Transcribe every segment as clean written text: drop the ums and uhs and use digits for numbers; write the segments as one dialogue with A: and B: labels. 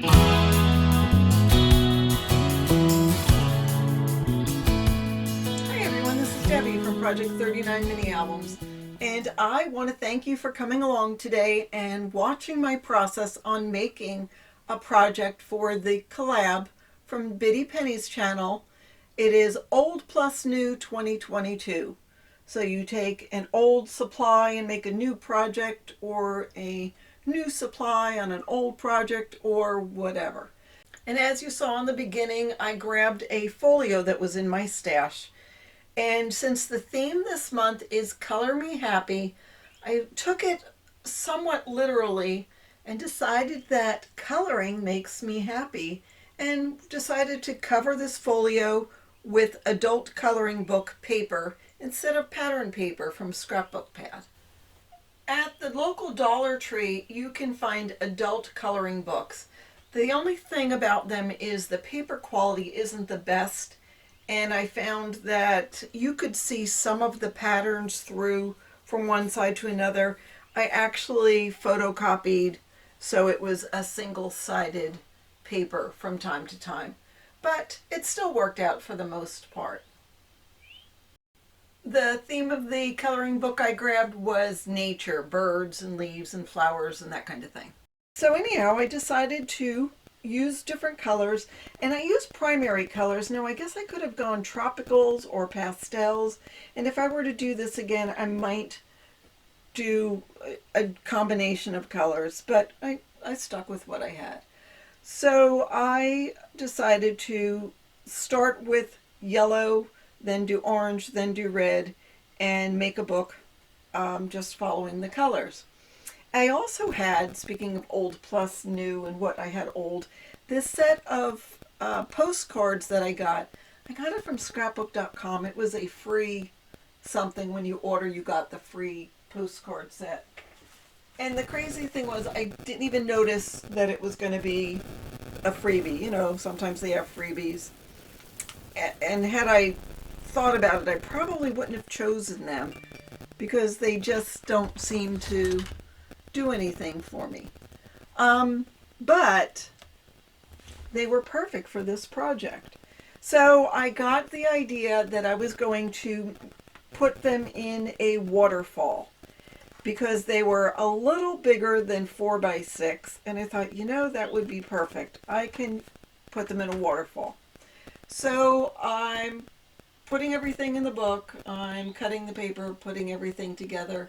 A: Hi everyone, this is Debbie from Project 39 Mini Albums, and I want to thank you for coming along today and watching my process on making a project for the collab from Biddy Penny's channel. It is Old Plus New 2022. So you take an old supply and make a new project, or a new supply on an old project, or whatever. And as you saw in the beginning, I grabbed a folio that was in my stash. And since the theme this month is Color Me Happy, I took it somewhat literally and decided that coloring makes me happy, and decided to cover this folio with adult coloring book paper instead of pattern paper from Scrapbook Pad. At the local Dollar Tree, you can find adult coloring books. The only thing about them is the paper quality isn't the best, and I found that you could see some of the patterns through from one side to another. I actually photocopied so it was a single-sided paper from time to time, but it still worked out for the most part. The theme of the coloring book I grabbed was nature, birds and leaves and flowers and that kind of thing. So anyhow, I decided to use different colors, and I used primary colors. Now I guess I could have gone tropicals or pastels, and if I were to do this again, I might do a combination of colors, but I stuck with what I had. So I decided to start with yellow, then do orange, then do red, and make a book just following the colors. I also had, speaking of old plus new and what I had old, this set of postcards that I got it from scrapbook.com. It was a free something. When you order, you got the free postcard set. And the crazy thing was, I didn't even notice that it was going to be a freebie. You know, sometimes they have freebies. And had I thought about it, I probably wouldn't have chosen them, because they just don't seem to do anything for me. But they were perfect for this project. So I got the idea that I was going to put them in a waterfall, because they were a little bigger than 4x6, and I thought, that would be perfect. I can put them in a waterfall. So I'm putting everything in the book, I'm cutting the paper, putting everything together,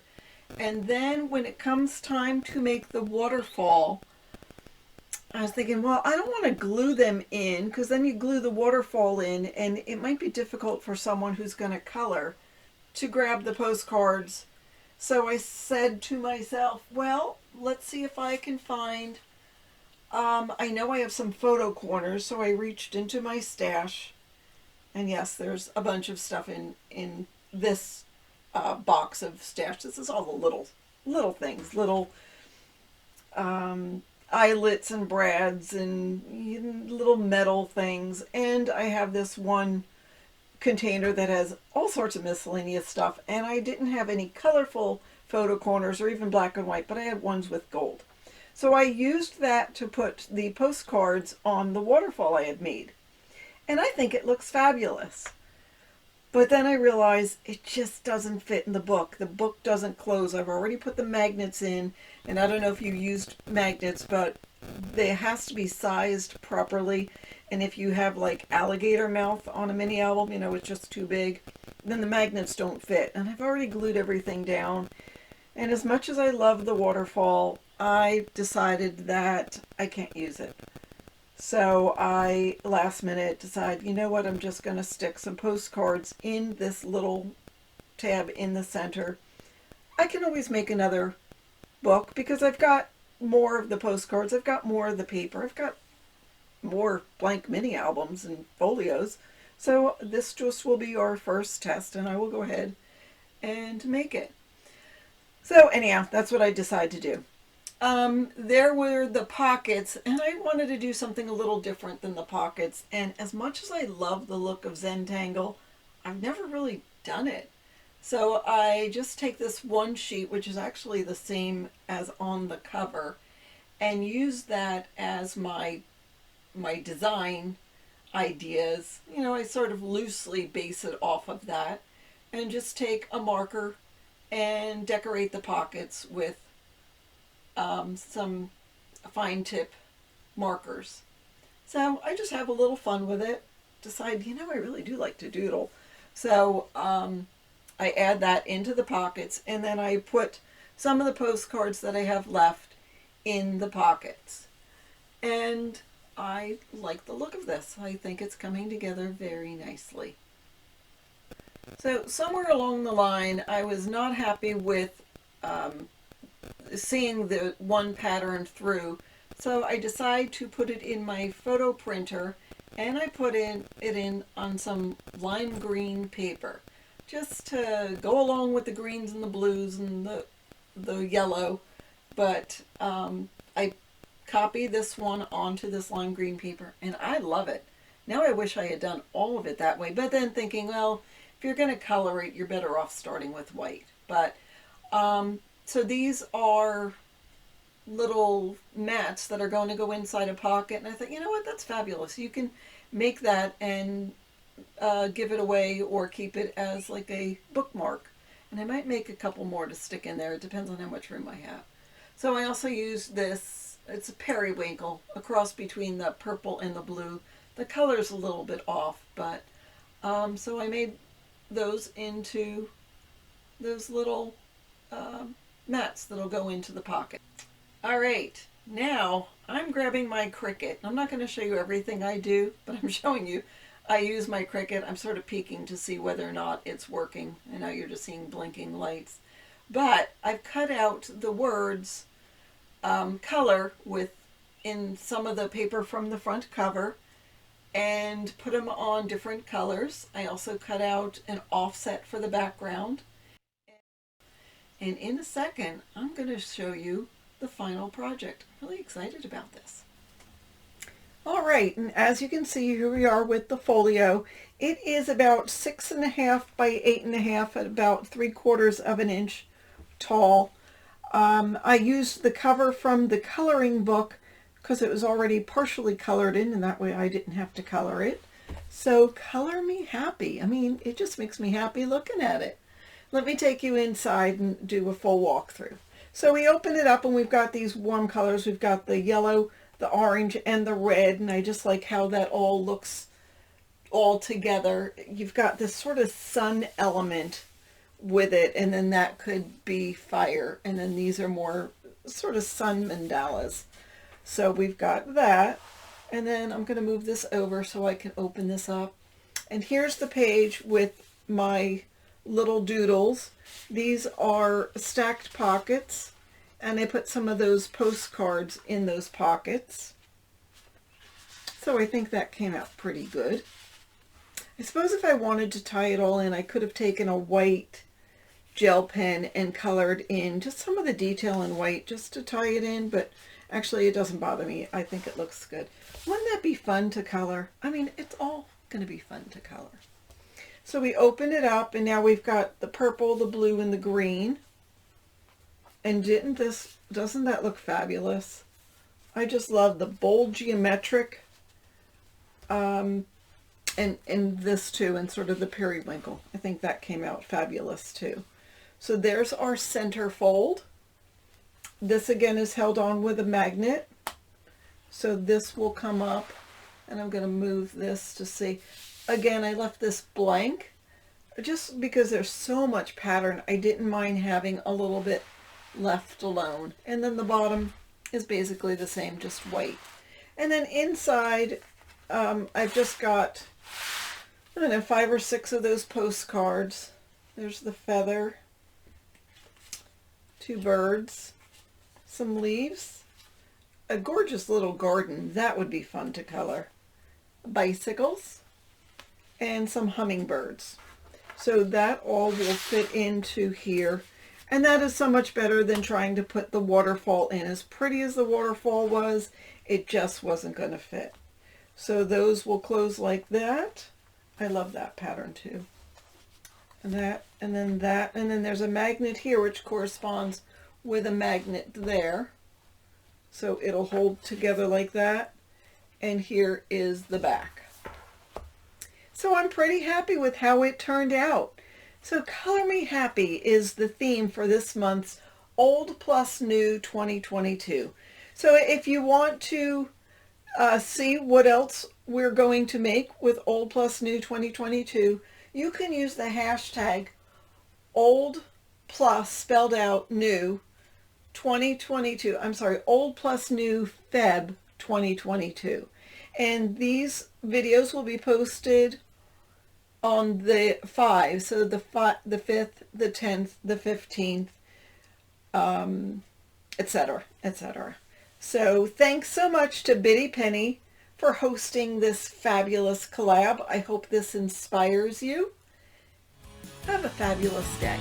A: and then when it comes time to make the waterfall, I was thinking, well, I don't want to glue them in, because then you glue the waterfall in and it might be difficult for someone who's going to color to grab the postcards. So I said to myself, well, let's see if I can find, I know I have some photo corners, so I reached into my stash. And yes, there's a bunch of stuff in this box of stash. This is all the little things, little eyelets and brads and little metal things. And I have this one container that has all sorts of miscellaneous stuff, and I didn't have any colorful photo corners or even black and white, but I had ones with gold. So I used that to put the postcards on the waterfall I had made, and I think it looks fabulous. But then I realized it just doesn't fit in the book. The book doesn't close. I've already put the magnets in, and I don't know if you used magnets, but they has to be sized properly. And if you have like alligator mouth on a mini album, it's just too big, then the magnets don't fit. And I've already glued everything down. And as much as I love the waterfall, I decided that I can't use it. So I, last minute, decided, what, I'm just going to stick some postcards in this little tab in the center. I can always make another book, because I've got more of the postcards, I've got more of the paper, I've got more blank mini albums and folios. So this just will be our first test, and I will go ahead and make it. So anyhow, that's what I decided to do. There were the pockets, and I wanted to do something a little different than the pockets. And as much as I love the look of Zentangle, I've never really done it. So I just take this one sheet, which is actually the same as on the cover, and use that as my design ideas. You know, I sort of loosely base it off of that and just take a marker and decorate the pockets with some fine tip markers. So I just have a little fun with it. Decide, you know, I really do like to doodle. So I add that into the pockets, and then I put some of the postcards that I have left in the pockets. And I like the look of this. I think it's coming together very nicely. So somewhere along the line, I was not happy with seeing the one pattern through. So I decided to put it in my photo printer, and I put it in on some lime green paper, just to go along with the greens and the blues and the yellow. But I copy this one onto this lime green paper, and I love it. Now I wish I had done all of it that way, but then thinking, well, if you're going to color it, you're better off starting with white. But so these are little mats that are going to go inside a pocket, and I thought, you know what, that's fabulous. You can make that and give it away or keep it as like a bookmark. And I might make a couple more to stick in there. It depends on how much room I have. So I also used this, it's a periwinkle, a cross between the purple and the blue. The color's a little bit off, but so I made those into those little mats that'll go into the pocket. All right, now I'm grabbing my Cricut. I'm not going to show you everything I do, but I'm showing you I use my Cricut. I'm sort of peeking to see whether or not it's working. I know you're just seeing blinking lights. But I've cut out the words color in some of the paper from the front cover and put them on different colors. I also cut out an offset for the background. And in a second, I'm going to show you the final project. I'm really excited about this. All right, and as you can see, here we are with the folio. It is about 6.5 by 8.5 at about 3/4 of an inch tall. I used the cover from the coloring book because it was already partially colored in, and that way I didn't have to color it. So color me happy. I mean, it just makes me happy looking at it. Let me take you inside and do a full walkthrough. So we open it up and we've got these warm colors. We've got the yellow, the orange, and the red, and I just like how that all looks all together. You've got this sort of sun element with it, and then that could be fire, and then these are more sort of sun mandalas. So we've got that, and then I'm going to move this over so I can open this up. And here's the page with my little doodles. These are stacked pockets, and I put some of those postcards in those pockets. So I think that came out pretty good. I suppose if I wanted to tie it all in, I could have taken a white gel pen and colored in just some of the detail in white just to tie it in, but actually it doesn't bother me. I think it looks good. Wouldn't that be fun to color? I mean, it's all going to be fun to color. So we open it up, and now we've got the purple, the blue, and the green. And doesn't that look fabulous? I just love the bold geometric, and this too, and sort of the periwinkle. I think that came out fabulous too. So there's our center fold. This again is held on with a magnet. So this will come up, and I'm going to move this to see. Again, I left this blank just because there's so much pattern. I didn't mind having a little bit left alone. And then the bottom is basically the same, just white. And then inside, I've just got, I don't know, 5 or 6 of those postcards. There's the feather, 2 birds, some leaves, a gorgeous little garden. That would be fun to color. Bicycles, and some hummingbirds. So that all will fit into here. And that is so much better than trying to put the waterfall in. As pretty as the waterfall was, it just wasn't going to fit. So those will close like that. I love that pattern too. And that, and then that, and then there's a magnet here which corresponds with a magnet there. So it'll hold together like that. And here is the back. So I'm pretty happy with how it turned out. So Color Me Happy is the theme for this month's Old Plus New 2022. So if you want to see what else we're going to make with Old Plus New 2022, you can use the hashtag Old Plus spelled out New 2022. I'm sorry, Old Plus New Feb 2022. And these videos will be posted on the 5, so the 5th, the 10th, the 15th, etc., etc. So thanks so much to Biddy Penny for hosting this fabulous collab. I hope this inspires you. Have a fabulous day.